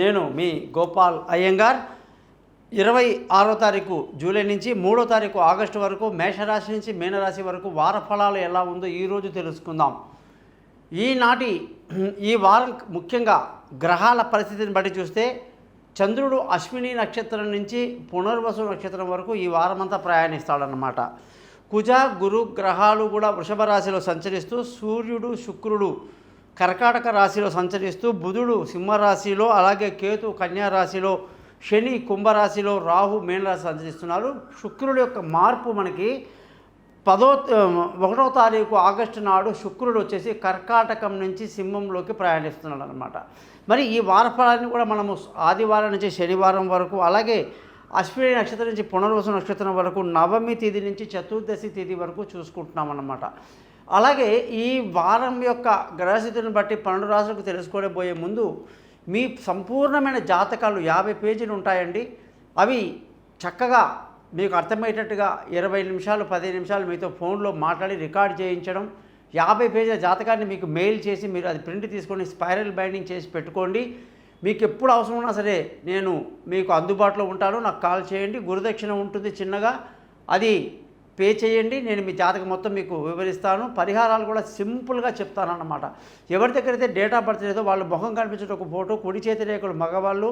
నేను మీ గోపాల్ అయ్యంగార్ 26వ తారీఖు జూలై నుంచి 3వ తారీఖు ఆగస్టు వరకు మేషరాశి నుంచి మీనరాశి వరకు వార ఫలాలు ఎలా ఉందో ఈరోజు తెలుసుకుందాం. ఈ వారం ముఖ్యంగా గ్రహాల పరిస్థితిని బట్టి చూస్తే చంద్రుడు అశ్విని నక్షత్రం నుంచి పునర్వసు నక్షత్రం వరకు ఈ వారమంతా ప్రయాణిస్తాడన్నమాట. కుజ గురు గ్రహాలు కూడా వృషభ రాశిలో సంచరిస్తూ, సూర్యుడు శుక్రుడు కర్కాటక రాశిలో సంచరిస్తూ, బుధుడు సింహరాశిలో, అలాగే కేతు కన్యా రాశిలో, శని కుంభరాశిలో, రాహు మీనరాశి సంచరిస్తున్నారు. శుక్రుడు యొక్క మార్పు మనకి 1వ తారీఖు ఆగస్టు నాడు శుక్రుడు వచ్చేసి కర్కాటకం నుంచి సింహంలోకి ప్రయాణిస్తున్నాడు అనమాట. మరి ఈ వారఫలాన్ని కూడా మనము ఆదివారం నుంచి శనివారం వరకు, అలాగే అశ్విని నక్షత్రం నుంచి పునర్వసు నక్షత్రం వరకు, నవమి తేదీ నుంచి చతుర్దశి తేదీ వరకు చూసుకుంటున్నాం అన్నమాట. అలాగే ఈ వారం యొక్క గ్రహస్థితిని బట్టి 12 రాశులకు తెలుసుకోబోయే ముందు మీ సంపూర్ణమైన జాతకాలు 50 పేజీలు ఉంటాయండి. అవి చక్కగా మీకు అర్థమయ్యేటట్టుగా 20 నిమిషాలు 15 నిమిషాలు మీతో ఫోన్లో మాట్లాడి రికార్డ్ చేయించడం, 50 పేజీల జాతకాన్ని మీకు మెయిల్ చేసి మీరు అది ప్రింట్ తీసుకొని స్పైరల్ బైండింగ్ చేసి పెట్టుకోండి. మీకు ఎప్పుడు అవసరం ఉన్నా సరే నేను మీకు అందుబాటులో ఉంటాను. నాకు కాల్ చేయండి. గురుదక్షిణ ఉంటుంది చిన్నగా, అది పే చేయండి. నేను మీ జాతకం మొత్తం మీకు వివరిస్తాను. పరిహారాలు కూడా సింపుల్గా చెప్తానన్నమాట. ఎవరి దగ్గర అయితే డేట్ ఆఫ్ బర్త్ లేదో వాళ్ళు ముఖం కనిపించే ఒక ఫోటో, కుడి చేతి రేఖలు మగవాళ్ళు,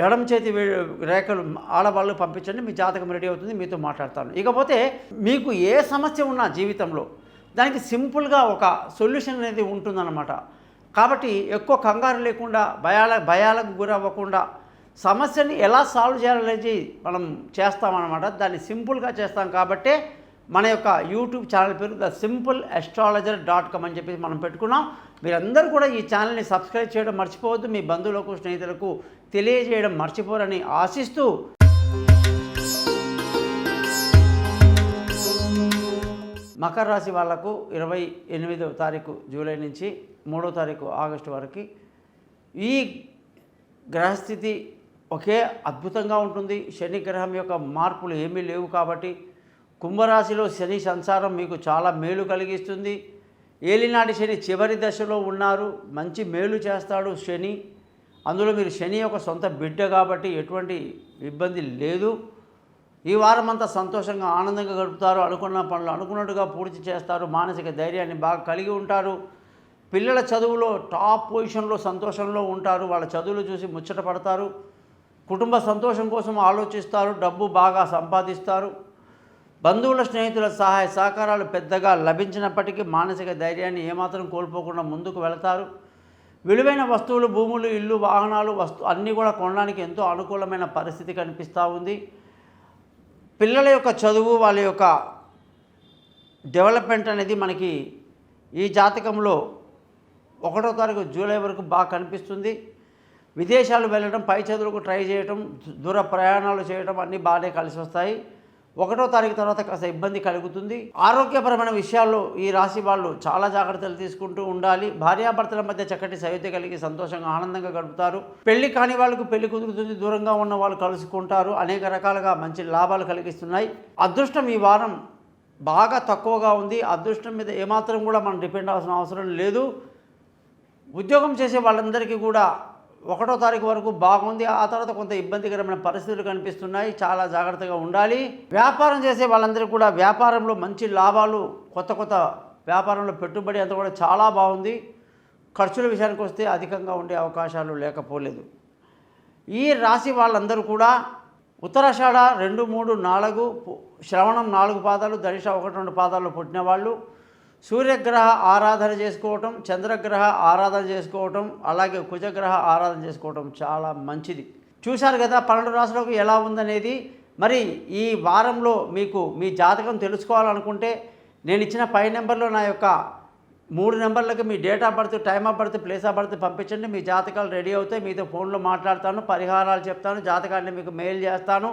ఎడమ చేతి రేఖలు ఆడవాళ్ళు పంపించండి. మీ జాతకం రెడీ అవుతుంది, మీతో మాట్లాడతాను. ఇకపోతే మీకు ఏ సమస్య ఉన్నా జీవితంలో దానికి సింపుల్గా ఒక సొల్యూషన్ అనేది ఉంటుందన్నమాట. కాబట్టి ఎక్కువ కంగారు లేకుండా, భయాలకు గురవ్వకుండా సమస్యని ఎలా సాల్వ్ చేయాలనేది మనం చేస్తామన్నమాట. దాన్ని సింపుల్గా చేస్తాం కాబట్టే మన యొక్క యూట్యూబ్ ఛానల్ పేరు thesimple.astrologer.com అని చెప్పి మనం పెట్టుకున్నాం. మీరందరూ కూడా ఈ ఛానల్ని సబ్స్క్రైబ్ చేయడం మర్చిపోవద్దు. మీ బంధువులకు స్నేహితులకు తెలియజేయడం మర్చిపోరని ఆశిస్తూ, మకర రాశి వాళ్లకు 28వ తారీఖు జూలై నుంచి 3వ తారీఖు ఆగస్టు వరకు ఈ గ్రహస్థితి ఒకే అద్భుతంగా ఉంటుంది. శని గ్రహం యొక్క మార్పులు ఏమీ లేవు కాబట్టి కుంభరాశిలో శని సంచారం మీకు చాలా మేలు కలిగిస్తుంది. ఏలినాటి శని చివరి దశలో ఉన్నారు. మంచి మేలు చేస్తాడు శని. అందులో మీరు శని యొక్క సొంత బిడ్డ కాబట్టి ఎటువంటి ఇబ్బంది లేదు. ఈ వారం అంతా సంతోషంగా ఆనందంగా గడుపుతారు. అనుకున్న పనులు అనుకున్నట్టుగా పూర్తి చేస్తారు. మానసిక ధైర్యాన్ని బాగా కలిగి ఉంటారు. పిల్లల చదువులో టాప్ పొజిషన్లో సంతోషంలో ఉంటారు. వాళ్ళ చదువులు చూసి ముచ్చట పడతారు. కుటుంబ సంతోషం కోసం ఆలోచిస్తారు. డబ్బు బాగా సంపాదిస్తారు. బంధువుల స్నేహితుల సహాయ సహకారాలు పెద్దగా లభించినప్పటికీ మానసిక ధైర్యాన్ని ఏమాత్రం కోల్పోకుండా ముందుకు వెళతారు. విలువైన వస్తువులు, భూములు, ఇల్లు, వాహనాలు, అన్నీ కూడా కొనడానికి ఎంతో అనుకూలమైన పరిస్థితి కనిపిస్తూ ఉంది. పిల్లల యొక్క చదువు, వాళ్ళ యొక్క డెవలప్మెంట్ అనేది మనకి ఈ జాతకంలో 1వ తారీఖు జూలై వరకు బాగా కనిపిస్తుంది. విదేశాలు వెళ్ళడం, పై చదువులకు ట్రై చేయడం, దూర ప్రయాణాలు చేయడం అన్నీ బాగానే కలిసి వస్తాయి. 1వ తారీఖు తర్వాత కాస్త ఇబ్బంది కలుగుతుంది. ఆరోగ్యపరమైన విషయాల్లో ఈ రాశి వాళ్ళు చాలా జాగ్రత్తలు తీసుకుంటూ ఉండాలి. భార్యాభర్తల మధ్య చక్కటి సయోధ్య కలిగి సంతోషంగా ఆనందంగా గడుపుతారు. పెళ్లి కాని వాళ్ళకు పెళ్లి కుదురుతుంది. దూరంగా ఉన్న వాళ్ళు కలుసుకుంటారు. అనేక రకాలుగా మంచి లాభాలు కలిగిస్తున్నాయి. అదృష్టం ఈ వారం బాగా తక్కువగా ఉంది. అదృష్టం మీద ఏమాత్రం కూడా మనం డిపెండ్ అవ్వాల్సిన అవసరం లేదు. ఉద్యోగం చేసే వాళ్ళందరికీ కూడా 1వ తారీఖు వరకు బాగుంది. ఆ తర్వాత కొంత ఇబ్బందికరమైన పరిస్థితులు కనిపిస్తున్నాయి. చాలా జాగ్రత్తగా ఉండాలి. వ్యాపారం చేసే వాళ్ళందరికీ కూడా వ్యాపారంలో మంచి లాభాలు, కొత్త వ్యాపారంలో పెట్టుబడి అంతా కూడా చాలా బాగుంది. ఖర్చుల విషయానికి వస్తే అధికంగా ఉండే అవకాశాలు లేకపోలేదు. ఈ రాశి వాళ్ళందరూ కూడా ఉత్తరాషాఢ 2, 3, 4, శ్రవణం 4 పాదాలు, ధనిష్ట 1, 2 పాదాల్లో పుట్టిన వాళ్ళు సూర్యగ్రహ ఆరాధన చేసుకోవటం, చంద్రగ్రహ ఆరాధన చేసుకోవటం, అలాగే కుజగ్రహ ఆరాధన చేసుకోవటం చాలా మంచిది. చూశారు కదా 12 రాశులకు ఎలా ఉందనేది. మరి ఈ వారంలో మీకు మీ జాతకం తెలుసుకోవాలనుకుంటే నేను ఇచ్చిన పై నెంబర్లో నా యొక్క 3 నెంబర్లకు మీ date of birth, time of birth, place of birth పంపించండి. మీ జాతకాలు రెడీ అవుతాయి. మీతో ఫోన్లో మాట్లాడతాను, పరిహారాలు చెప్తాను, జాతకాన్ని మీకు మెయిల్ చేస్తాను.